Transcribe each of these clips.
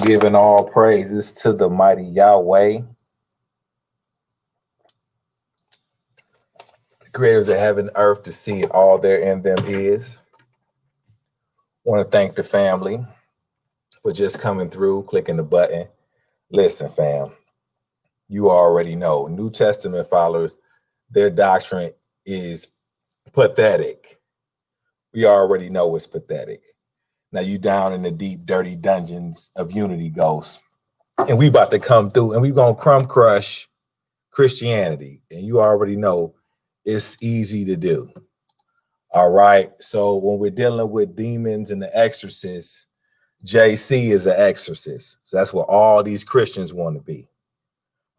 Giving all praises to the mighty Yahweh, the creators of heaven and earth, to see it all there in them is. Want to thank the family for just coming through, clicking the button. Listen, fam, you already know New Testament followers, their doctrine is pathetic. We already know it's pathetic. Now you down in the deep, dirty dungeons of Unity Ghost, and we about to come through, and we gonna crumb crush Christianity, and you already know it's easy to do. All right. So when we're dealing with demons and the exorcists, JC is an exorcist. So that's what all these Christians want to be.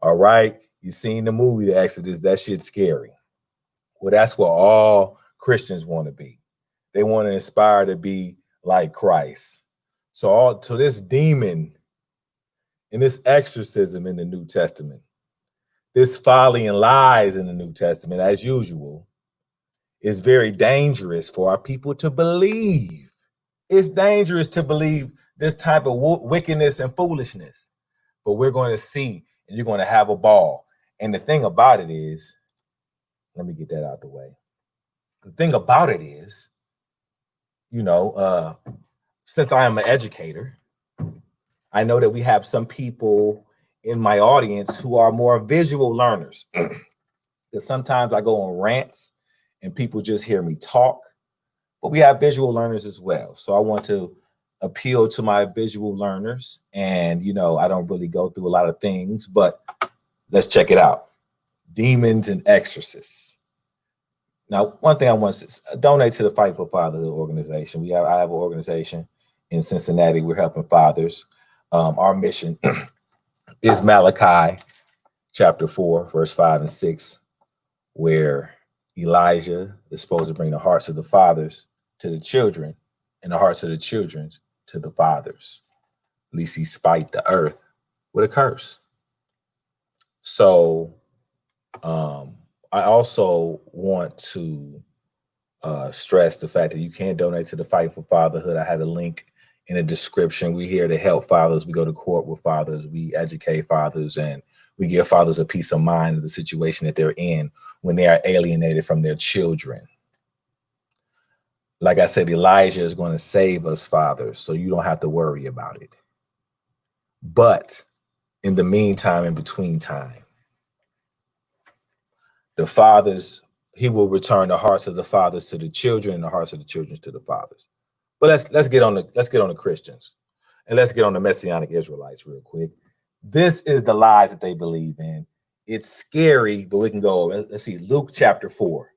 All right. You seen the movie The Exorcist? That shit's scary. Well, that's what all Christians want to be. They want to aspire to be like Christ. So this demon and this exorcism in the New Testament, this folly and lies in the New Testament, as usual, is very dangerous for our people to believe. It's dangerous to believe this type of wickedness and foolishness. But we're going to see, and you're going to have a ball. And the thing about it is, let me get that out the way. The thing about it is, since I am an educator, I know that we have some people in my audience who are more visual learners. Because sometimes I go on rants and people just hear me talk, but we have visual learners as well. So I want to appeal to my visual learners, and I don't really go through a lot of things, but let's check it out. Demons and exorcists. Now, one thing I want to donate to the Fight for Fatherhood organization. I have an organization in Cincinnati. We're helping fathers. Our mission is Malachi chapter 4, verse 5 and 6, where Elijah is supposed to bring the hearts of the fathers to the children and the hearts of the children to the fathers. At least he spiked the earth with a curse. So I also want to stress the fact that you can donate to the Fight for Fatherhood. I had a link in the description. We're here to help fathers. We go to court with fathers. We educate fathers, and we give fathers a peace of mind of the situation that they're in when they are alienated from their children. Like I said, Elijah is going to save us fathers, so you don't have to worry about it. But in the meantime, in between time, the fathers, he will return the hearts of the fathers to the children and the hearts of the children to the fathers. But let's get on the Christians, and let's get on the Messianic Israelites real quick. This is the lies that they believe in. It's scary, but we can go. Let's see, Luke chapter 4.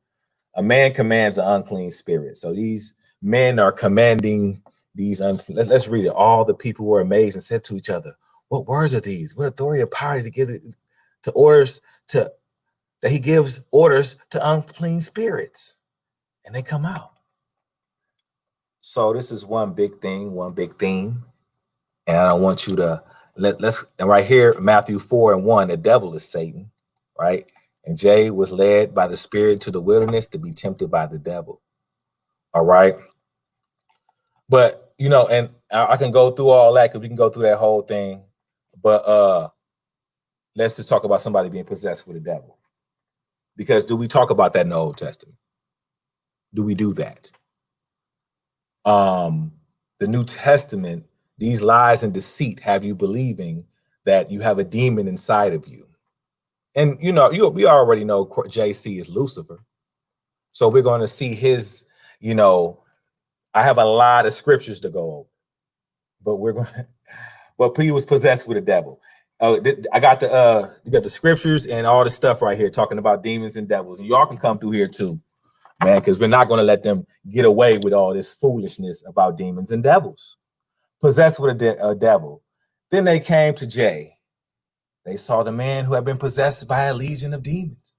A man commands an unclean spirit. So these men are commanding these. Let's read it. All the people were amazed and said to each other, "What words are these? What authority and power to give it to orders to that he gives orders to unclean spirits?" And they come out. So this is one big thing, one big theme, and I want you to and right here, Matthew 4 and 1, the devil is Satan, right? And Jay was led by the Spirit to the wilderness to be tempted by the devil. All right. But, and I can go through all that because we can go through that whole thing. But let's just talk about somebody being possessed with the devil. Because do we talk about that in the Old Testament? Do we do that? The New Testament, these lies and deceit have you believing that you have a demon inside of you. And, we already know JC is Lucifer. So we're going to see his, I have a lot of scriptures to go over, but he was possessed with a devil. I got you got the scriptures and all the stuff right here talking about demons and devils. And y'all can come through here too, man, because we're not going to let them get away with all this foolishness about demons and devils. Possessed with a devil. Then they came to Jay. They saw the man who had been possessed by a legion of demons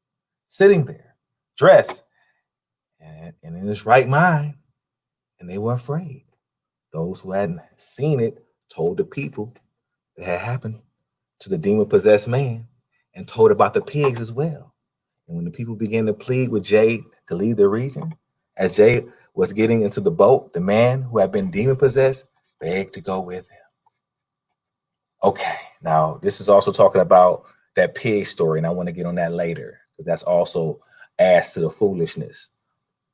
sitting there, dressed and in his right mind, and they were afraid. Those who hadn't seen it told the people that had happened to the demon-possessed man and told about the pigs as well. And when the people began to plead with Jay to leave the region, as Jay was getting into the boat, the man who had been demon-possessed begged to go with him. Okay, now this is also talking about that pig story, and I want to get on that later because that's also adds to the foolishness.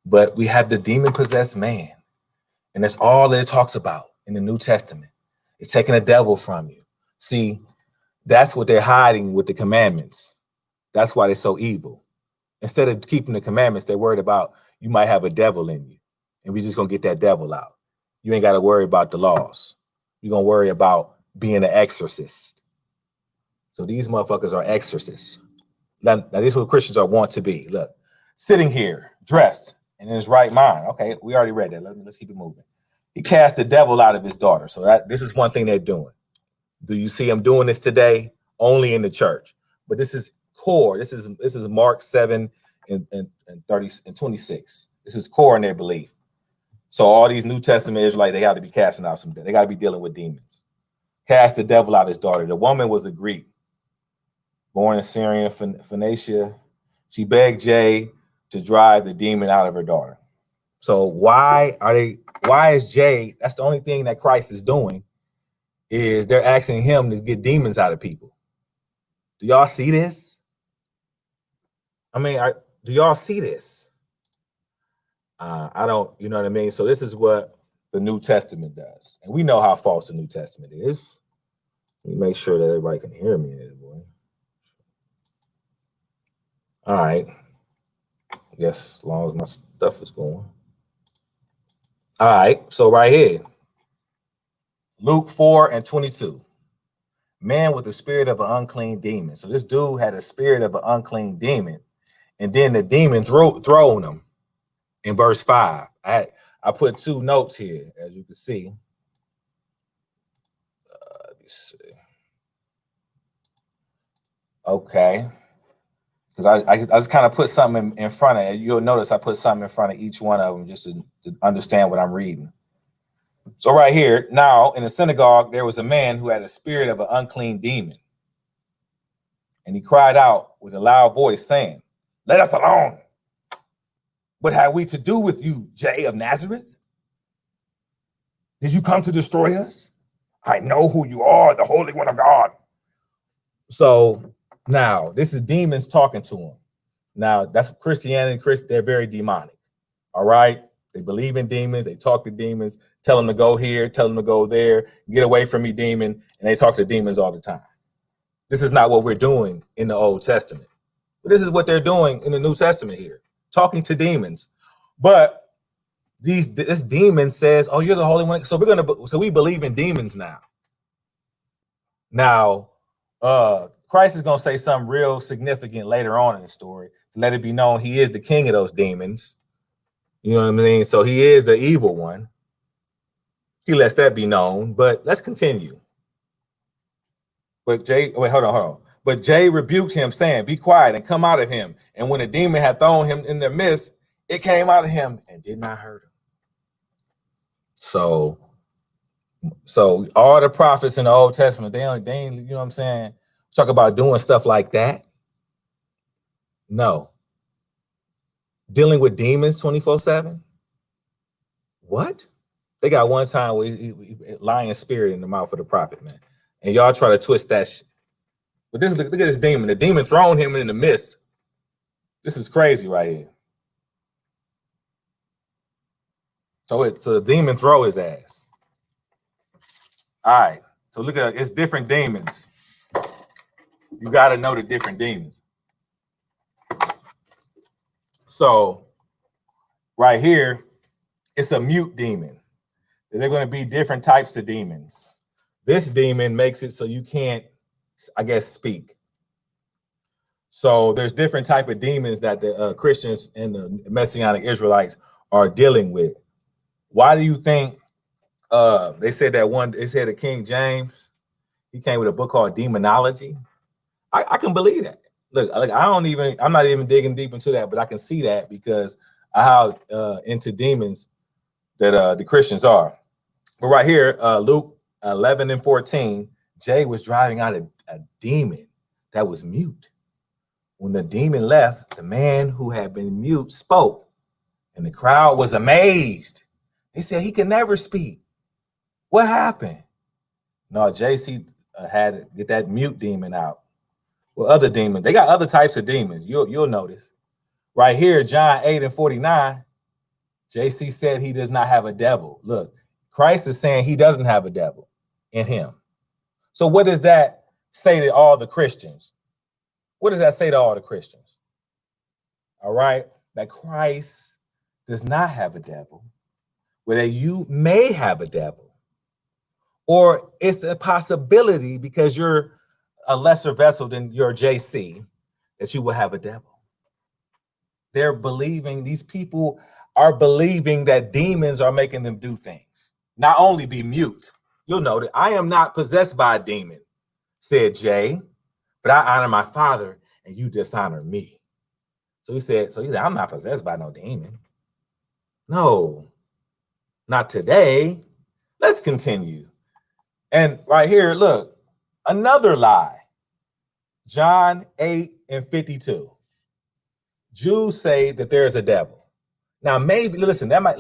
But we have the demon-possessed man, and that's all that it talks about in the New Testament. It's taking a devil from you. See, that's what they're hiding with the commandments. That's why they're so evil. Instead of keeping the commandments, they're worried about you might have a devil in you, and we're just gonna get that devil out. You ain't got to worry about the laws. You're gonna worry about being an exorcist. So these motherfuckers are exorcists. Now this is what Christians are want to be. Look, sitting here, dressed and in his right mind. Okay, we already read that. Let's keep it moving. He cast the devil out of his daughter. So this is one thing they're doing. Do you see him doing this today? Only in the church. But this is core. This is Mark 7 and 30 and 26. This is core in their belief. So all these New Testament Israelites, they got to be casting out some. They got to be dealing with demons. Cast the devil out of his daughter. The woman was a Greek, born in Syrian Phoenicia. She begged Jay to drive the demon out of her daughter. So why is Jay, that's the only thing that Christ is doing, is they're asking him to get demons out of people. Do y'all see this? I mean, do y'all see this? I don't, you know what I mean? So this is what the New Testament does. And we know how false the New Testament is. Let me make sure that everybody can hear me. Boy. All right. Yes, as long as my stuff is going. All right. So right here, Luke 4 and 22. Man with the spirit of an unclean demon. So this dude had a spirit of an unclean demon. And then the demon thrown him in verse 5. I put 2 notes here, as you can see. Let me see. Okay. Because I just kind of put something in front of it. You'll notice I put something in front of each one of them just to understand what I'm reading. So right here, now in the synagogue, there was a man who had a spirit of an unclean demon. And he cried out with a loud voice saying, "Let us alone. What have we to do with you, Jay of Nazareth? Did you come to destroy us? I know who you are, the Holy One of God." So now this is demons talking to him. Now that's Christianity. They're very demonic. All right. They believe in demons. They talk to demons, tell them to go here, tell them to go there, get away from me, demon. And they talk to demons all the time. This is not what we're doing in the Old Testament. But this is what they're doing in the New Testament here, talking to demons. But this demon says, "Oh, you're the Holy One." So we believe in demons now. Now, Christ is gonna say something real significant later on in the story to let it be known he is the king of those demons. You know what I mean? So he is the evil one. He lets that be known. But let's continue. But hold on. But Jay rebuked him, saying, "Be quiet and come out of him." And when the demon had thrown him in their midst, it came out of him and did not hurt him. So all the prophets in the Old Testament, they ain't, you know what I'm saying? Talk about doing stuff like that. No. Dealing with demons 24/7. What? They got one time where he lying spirit in the mouth of the prophet, man. And y'all try to twist that shit. But look at this demon. The demon thrown him in the midst. This is crazy right here. So the demon throw his ass. All right. So look at it's different demons. You got to know the different demons. So right here, it's a mute demon. They're going to be different types of demons. This demon makes it so you can't, I guess, speak. So there's different type of demons that the Christians and the Messianic Israelites are dealing with. Why do you think they said that King James, he came with a book called Demonology? I can believe that. Look, I'm not even digging deep into that, but I can see that because of how into demons that the Christians are. But right here, Luke 11 and 14, Jay was driving out a demon that was mute. When the demon left, the man who had been mute spoke, and the crowd was amazed. They said he could never speak. What happened? No, Jay had to get that mute demon out. Well, other demons, they got other types of demons. You'll notice. Right here, John 8 and 49, JC said he does not have a devil. Look, Christ is saying he doesn't have a devil in him. So what does that say to all the Christians? What does that say to all the Christians? All right, that Christ does not have a devil, where that you may have a devil, or it's a possibility because you're a lesser vessel than your JC that you will have a devil. They're believing, these people are believing that demons are making them do things. Not only be mute. You'll notice, I am not possessed by a demon, said Jay, but I honor my father and you dishonor me. So he said, I'm not possessed by no demon. No, not today. Let's continue. And right here, look, another lie. John 8 and 52. Jews say that there is a devil. Now, maybe listen. Let me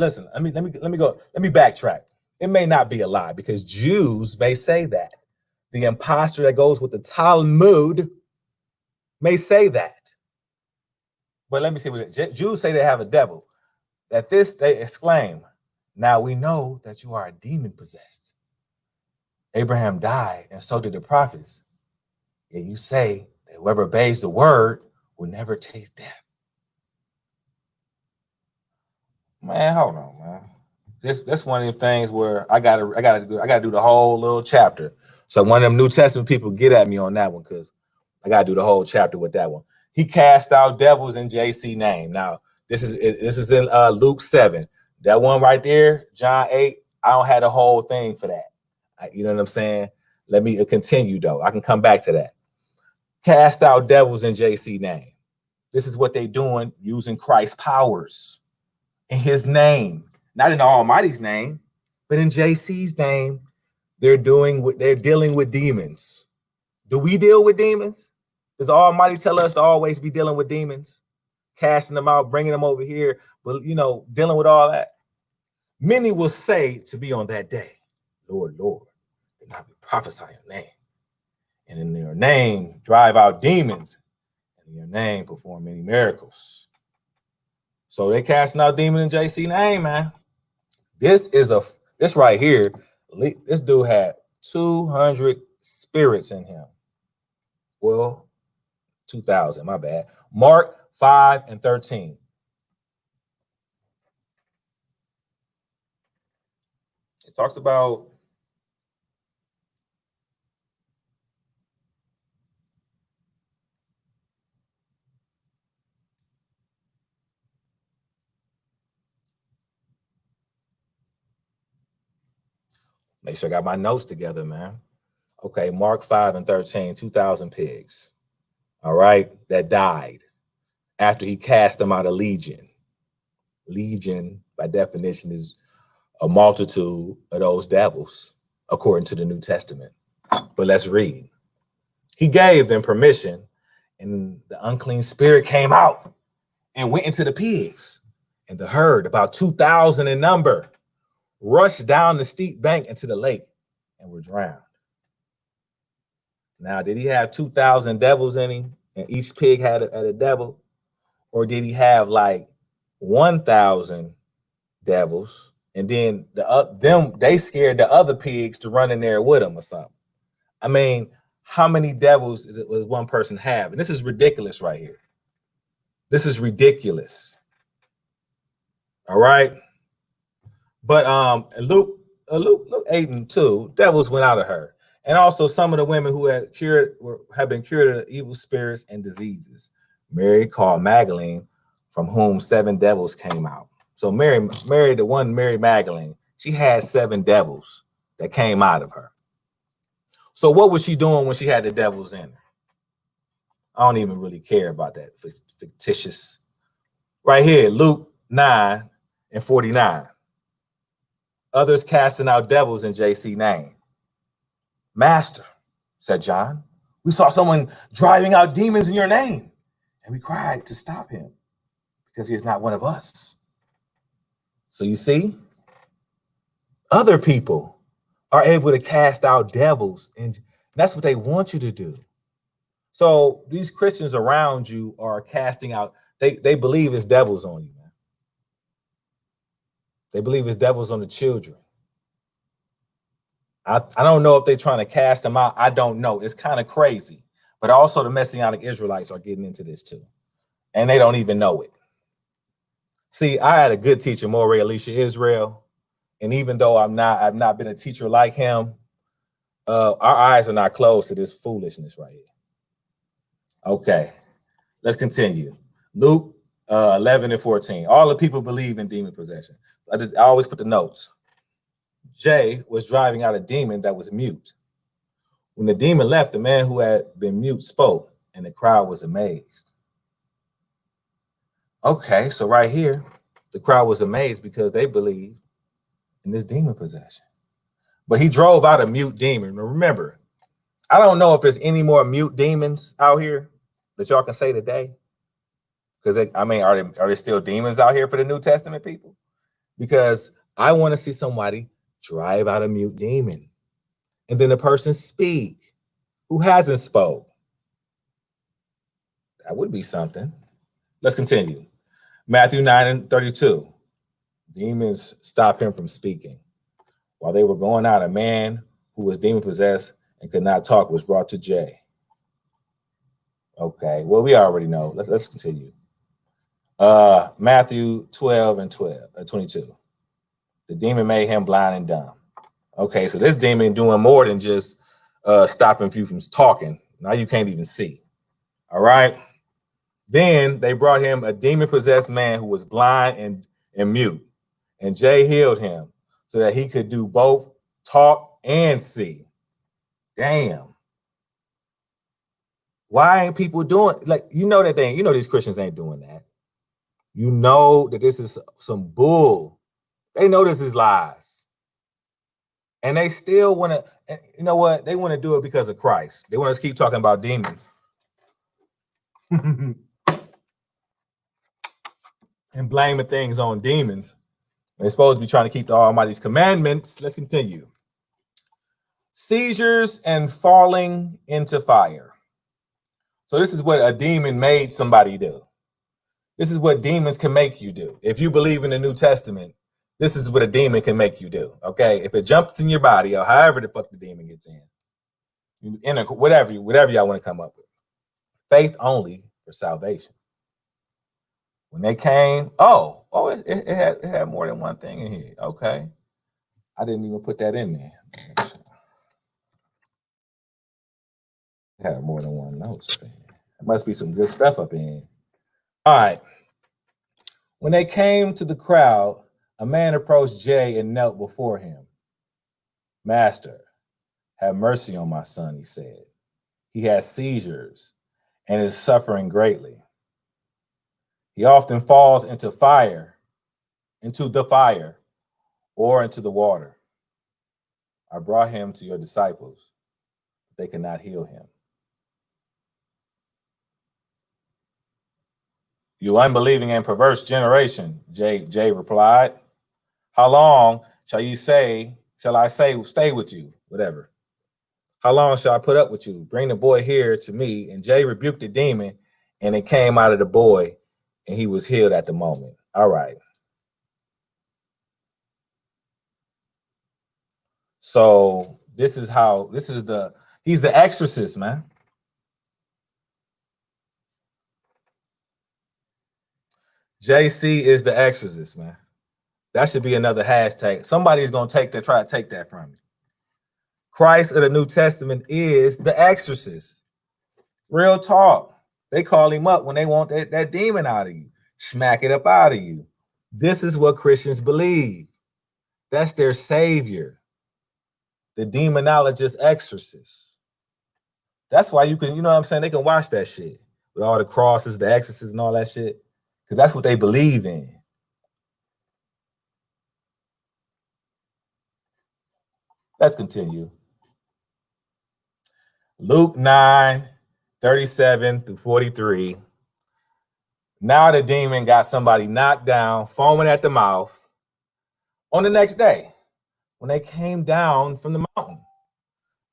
backtrack. It may not be a lie because Jews may say that. The imposter that goes with the Talmud may say that. But let me see what Jews say they have a devil. At this they exclaim, "Now we know that you are a demon possessed. Abraham died, and so did the prophets. Yet you say that whoever obeys the word will never taste death." Man, hold on, man. This one of the things where I gotta do the whole little chapter. So one of them New Testament people get at me on that one because I gotta do the whole chapter with that one. He cast out devils in JC name. Now this is in Luke 7. That one right there, John 8. I don't have the whole thing for that. You know what I'm saying? Let me continue though. I can come back to that. Cast out devils in JC name. This is what they doing using Christ's powers. In his name, not in the Almighty's name, but in JC's name, they're dealing with demons. Do we deal with demons? Does the Almighty tell us to always be dealing with demons, casting them out, bringing them over here, but dealing with all that? Many will say to be on that day, "Lord, Lord, did not we prophesy in your name, and in your name drive out demons, and in your name perform many miracles?" So they casting out demon in JC name, man. This right here. This dude had 200 spirits in him. Well, 2,000, my bad. Mark 5 and 13. It talks about make sure I got my notes together, man. Okay, Mark 5 and 13, 2,000 pigs. All right, that died after he cast them out of legion. Legion, by definition, is a multitude of those devils, according to the New Testament. But let's read. He gave them permission, and the unclean spirit came out and went into the pigs. And the herd, about 2,000 in number, rushed down the steep bank into the lake and were drowned. Now, did he have 2,000 devils in him, and each pig had a devil? Or did he have like 1,000 devils, and then they scared the other pigs to run in there with him or something? I mean, how many devils does one person have? And this is ridiculous right here. This is ridiculous. All right. But Luke 8 and 2, devils went out of her. And also some of the women who had been cured of evil spirits and diseases. Mary called Magdalene, from whom 7 devils came out. So Mary, the one Mary Magdalene, she had 7 devils that came out of her. So what was she doing when she had the devils in her? I don't even really care about that fictitious. Right here, Luke 9 and 49. Others casting out devils in JC name. "Master," said John, "we saw someone driving out demons in your name, and we cried to stop him because he is not one of us." So you see, other people are able to cast out devils That's what they want you to do. So these Christians around you are casting out, they believe it's devils on you, man. They believe it's devils on the children. I don't know if they're trying to cast them out. I don't know. It's kind of crazy. But also the Messianic Israelites are getting into this too. And they don't even know it. See, I had a good teacher, Morey Alicia Israel. And even though I've not been a teacher like him, our eyes are not closed to this foolishness right here. Okay, let's continue. Luke 11 and 14. All the people believe in demon possession. I always put the notes. Jay was driving out a demon that was mute. When the demon left, the man who had been mute spoke, and the crowd was amazed. Okay, so right here, the crowd was amazed because they believed in this demon possession. But he drove out a mute demon. Now remember, I don't know if there's any more mute demons out here that y'all can say today. Because I mean, are there still demons out here for the New Testament people? Because I want to see somebody drive out a mute demon, and then the person speak who hasn't spoke. That would be something. Let's continue. Matthew 9 and 32. Demons stopped him from speaking. While they were going out, a man who was demon possessed and could not talk was brought to Jay. Okay, well, we already know. Let's continue. Matthew 12 and 22. The demon made him blind and dumb. Okay, so this demon doing more than just stopping you from talking. Now you can't even see. All right. Then they brought him a demon-possessed man who was blind and mute. And Jay healed him so that he could do both talk and see. Damn. Why ain't people doing, like, you know that these Christians ain't doing that. You know that this is some bull. They know this is lies. And they still want to, you know what? They want to do it because of Christ. They want us to keep talking about demons. And blaming things on demons. They're supposed to be trying to keep the Almighty's commandments. Let's continue. Seizures and falling into fire. So this is what a demon made somebody do. This is what demons can make you do. If you believe in the New Testament, this is what a demon can make you do. Okay, if it jumps in your body or however the fuck the demon gets in whatever y'all want to come up with. Faith only for salvation. When they came, it had more than one thing in here. Okay, I didn't even put that in there. It had more than one notes up in here. There must be some good stuff up in here. All right. When they came to the crowd, a man approached Jay and knelt before him. Master, have mercy on my son, he said. He has seizures and is suffering greatly. He often falls into the fire, or into the water. I brought him to your disciples, but they cannot heal him. You unbelieving and perverse generation, Jay replied. How long shall I stay with you? Whatever. How long shall I put up with you? Bring the boy here to me. And Jay rebuked the demon, and it came out of the boy, and he was healed at the moment. All right. So he's the exorcist, man. JC is the exorcist, man. That should be another hashtag. Somebody's going to try to take that from you. Christ of the New Testament is the exorcist. Real talk. They call him up when they want that demon out of you. Smack it up out of you. This is what Christians believe. That's their savior. The demonologist exorcist. That's why you can, you know what I'm saying? They can watch that shit with all the crosses, the exorcists and all that shit. Because that's what they believe in. Let's continue. Luke 9, 37 through 43. Now the demon got somebody knocked down, foaming at the mouth. On the next day, when they came down from the mountain,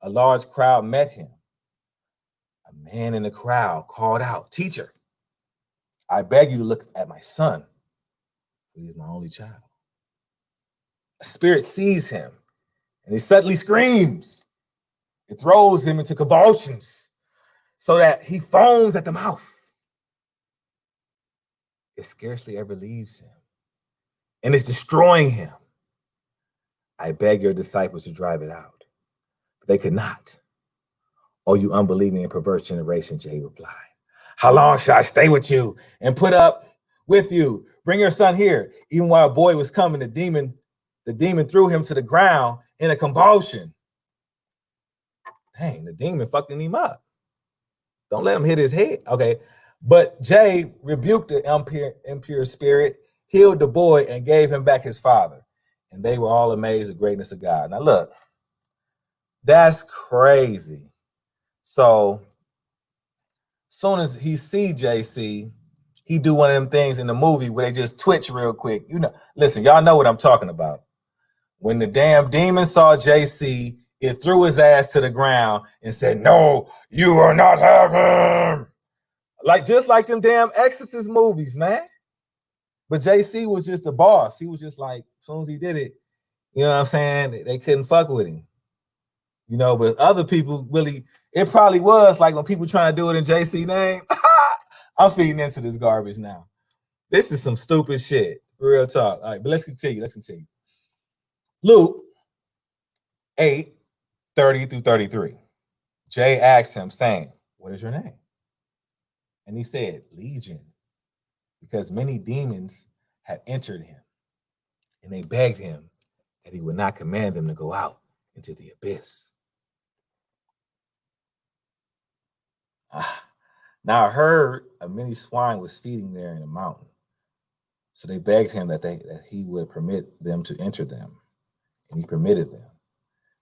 A large crowd met him. A man in the crowd called out, "Teacher, I beg you to look at my son. He is my only child." A spirit sees him, and he suddenly screams. It throws him into convulsions so that he foams at the mouth. It scarcely ever leaves him, and it's destroying him. I beg your disciples to drive it out, but they could not. "Oh, you unbelieving and perverse generation," Jay replied. "How long shall I stay with you and put up with you? Bring your son here." Even while a boy was coming, the demon threw him to the ground in a convulsion. Dang, the demon fucking him up. Don't let him hit his head. Okay. But Jay rebuked the impure spirit, healed the boy, and gave him back his father. And they were all amazed at the greatness of God. Now look, that's crazy. So soon as he see JC, he do one of them things in the movie where they just twitch real quick. You know, listen, y'all know what I'm talking about. When the damn demon saw JC, it threw his ass to the ground and said, "No, you will not have him." Like just like them damn Exorcist movies, man. But JC was just the boss. He was just like, as soon as he did it, you know what I'm saying? They couldn't fuck with him. You know, but other people really, it probably was like when people trying to do it in JC name. I'm feeding into this garbage now. This is some stupid shit. Real talk. All right, but let's continue. Luke 8:30-33. Jay asked him, saying, "What is your name?" And he said, "Legion, because many demons had entered him, and they begged him that he would not command them to go out into the abyss." Now a herd of many swine was feeding there in the mountain. So they begged him that he would permit them to enter them, and he permitted them.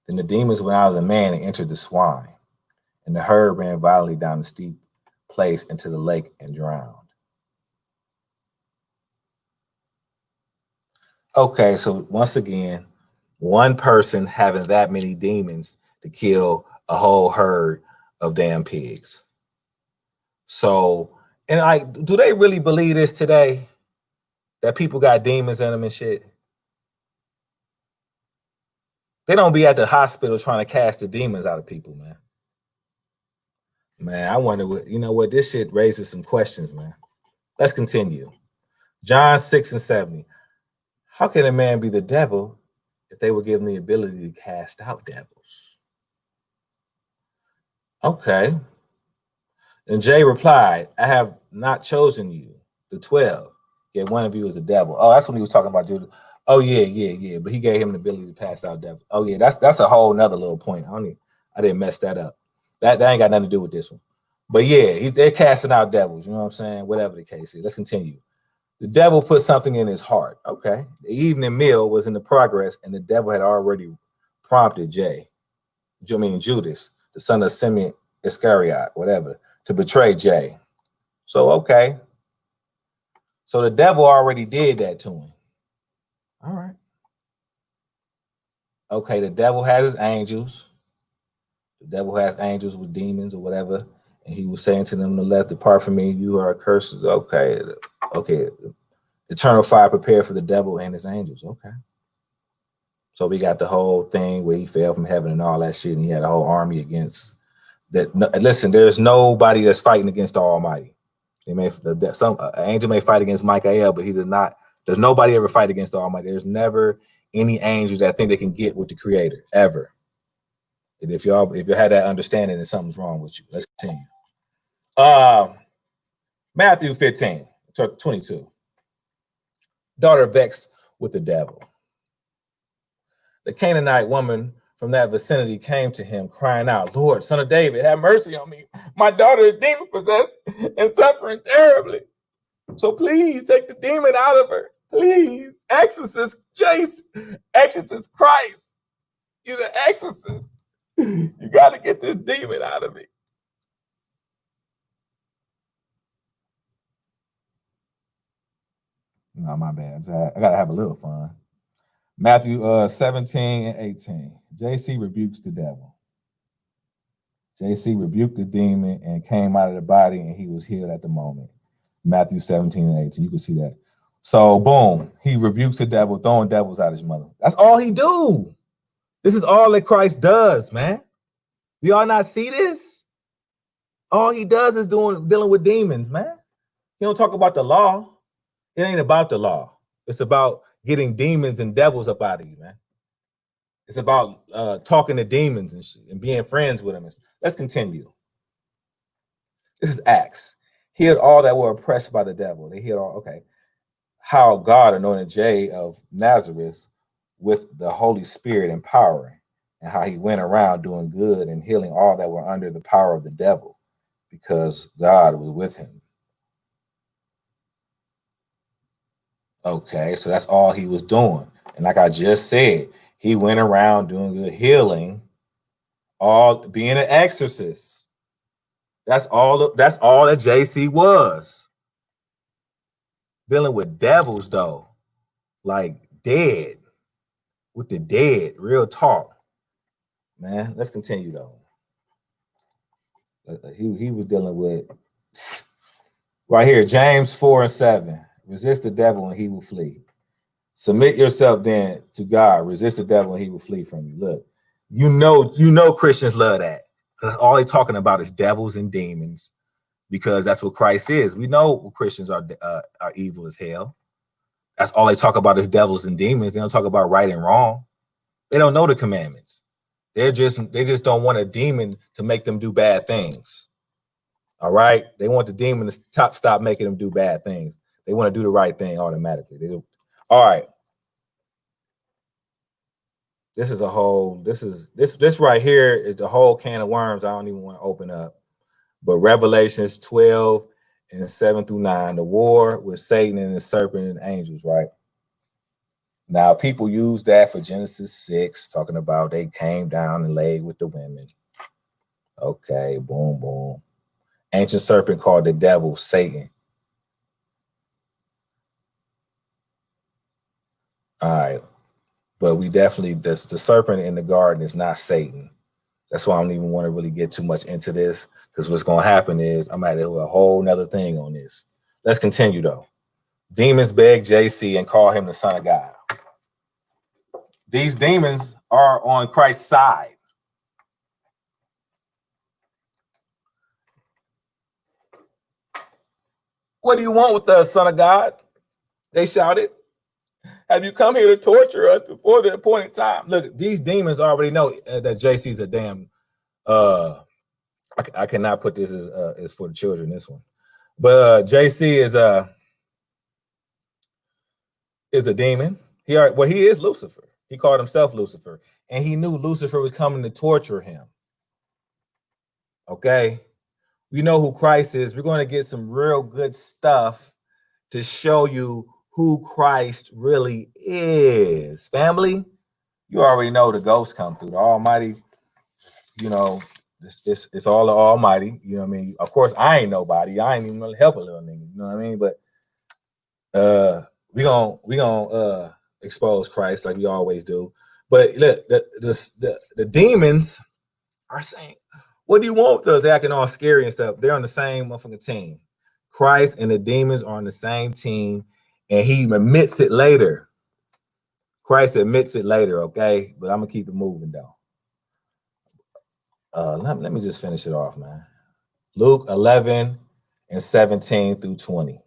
Then the demons went out of the man and entered the swine, and the herd ran violently down the steep place into the lake and drowned. Okay, so once again, one person having that many demons to kill a whole herd of damn pigs. So, and like, do they really believe this today? That people got demons in them and shit? They don't be at the hospital trying to cast the demons out of people, man. Man, I wonder what, you know what, this shit raises some questions, man. Let's continue. John 6:70. How can a man be the devil if they were given the ability to cast out devils? Okay. And Jay replied, "I have not chosen you, the 12. Yet one of you is a devil." Oh, that's when he was talking about Judas. Oh, yeah. But he gave him the ability to pass out devils. Oh, yeah, that's a whole nother little point. I didn't mess that up. That ain't got nothing to do with this one. But yeah, they're casting out devils. You know what I'm saying? Whatever the case is. Let's continue. The devil put something in his heart. Okay. The evening meal was in the progress, and the devil had already prompted Judas, the son of Simeon Iscariot, whatever, to betray Jay. So, okay. So the devil already did that to him. All right. Okay, the devil has his angels. The devil has angels with demons or whatever. And he was saying to them to let depart from me, you are cursed. Okay. Eternal fire prepared for the devil and his angels. Okay. So we got the whole thing where he fell from heaven and all that shit, and he had a whole army against that. No, listen, there's nobody that's fighting against the Almighty. An angel may fight against Michael, but he does not. There's nobody ever fight against the Almighty. There's never any angels that think they can get with the Creator ever. And if you had that understanding, then something's wrong with you. Let's continue. Matthew 15:22. Daughter vexed with the devil. The Canaanite woman from that vicinity came to him, crying out, "Lord, son of David, have mercy on me. My daughter is demon possessed and suffering terribly. So please take the demon out of her. Please. Exorcist Jace, Exorcist Christ. You're the exorcist. You got to get this demon out of me." No, my bad. I got to have a little fun. Matthew 17:18. JC rebukes the devil. JC rebuked the demon and came out of the body, and he was healed at the moment. Matthew 17 and 18. You can see that. So, boom, he rebukes the devil, throwing devils out of his mother. That's all he do. This is all that Christ does, man. Do y'all not see this? All he does is dealing with demons, man. He don't talk about the law. It ain't about the law. It's about getting demons and devils up out of you, man. It's about talking to demons and shit and being friends with them. Let's continue. This is Acts. Healed all that were oppressed by the devil. They healed all, okay. How God anointed J of Nazareth with the Holy Spirit empowering, and how he went around doing good and healing all that were under the power of the devil, because God was with him. Okay, so that's all he was doing. And like I just said, he went around doing good, healing, all being an exorcist. That's all that JC was. Dealing with devils though, like dead, with the dead, real talk. Man, let's continue though. He was dealing with right here, James 4 and 7. Resist the devil and he will flee. Submit yourself then to God. Resist the devil and he will flee from you. Look, you know Christians love that, because all they're talking about is devils and demons, because that's what Christ is. We know Christians are evil as hell. That's all they talk about is devils and demons. They don't talk about right and wrong. They don't know the commandments. They just don't want a demon to make them do bad things. All right. They want the demon to stop making them do bad things. They want to do the right thing automatically. All right. This is a whole, this right here is the whole can of worms I don't even want to open up. But Revelations 12 and 7 through 9, the war with Satan and the serpent and angels, right? Now, people use that for Genesis 6, talking about they came down and laid with the women. Okay, boom, boom. Ancient serpent called the devil Satan. All right. But we definitely, the serpent in the garden is not Satan. That's why I don't even want to really get too much into this, because what's going to happen is I'm going to do a whole nother thing on this. Let's continue, though. Demons beg JC and call him the Son of God. These demons are on Christ's side. What do you want with us, Son of God? They shouted. Have you come here to torture us before the appointed time? Look, these demons already know that JC's a damn. I cannot put this as for the children. This one, but JC is a demon. He is Lucifer. He called himself Lucifer, and he knew Lucifer was coming to torture him. Okay, we know who Christ is. We're going to get some real good stuff to show you who Christ really is. Family, you already know the ghosts come through. The Almighty, you know, it's all the Almighty. You know what I mean? Of course, I ain't nobody. I ain't even gonna help a little nigga. You know what I mean? But we gonna expose Christ like we always do. But look, the demons are saying, "What do you want?" Those acting all scary and stuff. They're on the same motherfucking team. Christ and the demons are on the same team, and he admits it later. Christ admits it later, okay? But I'm gonna keep it moving though. Let me just finish it off, man. Luke 11 and 17 through 20.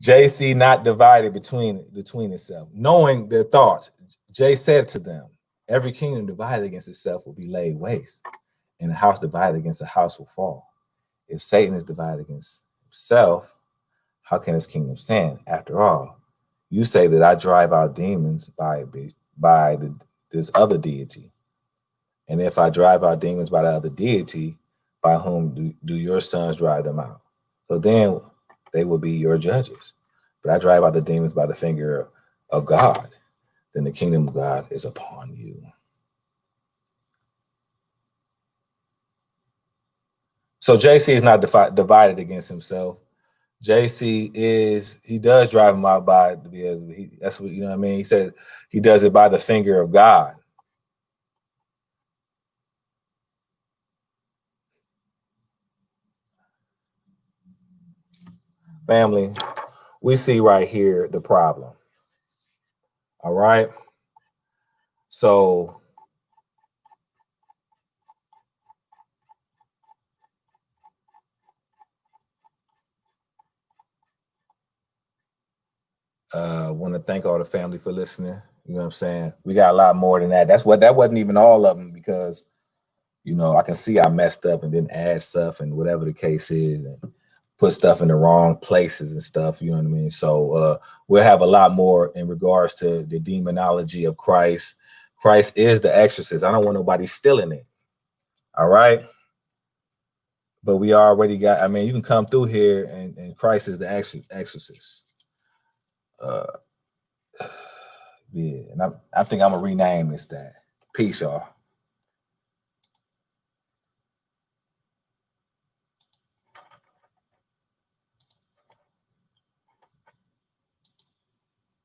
JC not divided between itself, knowing their thoughts. J said to them, every kingdom divided against itself will be laid waste, and a house divided against a house will fall. If Satan is divided against himself, how can his kingdom stand? After all, you say that I drive out demons by this other deity. And if I drive out demons by the other deity, by whom do your sons drive them out? So then they will be your judges. But I drive out the demons by the finger of God. Then the kingdom of God is upon you. So JC is not divided against himself. JC he does drive him out by, that's what, you know what I mean? He said he does it by the finger of God. Family, we see right here the problem. All right. So want to thank all the family for listening. You know what I'm saying? We got a lot more than that. That wasn't even all of them, because I can see I messed up and then add stuff and whatever the case is, and put stuff in the wrong places and stuff. You know what I mean? So we'll have a lot more in regards to the demonology of Christ. Christ is the exorcist. I don't want nobody stealing it. All right. But we already got, I mean, you can come through here and Christ is the exorcist. Yeah. And I think I'm going to rename this that. Peace, y'all.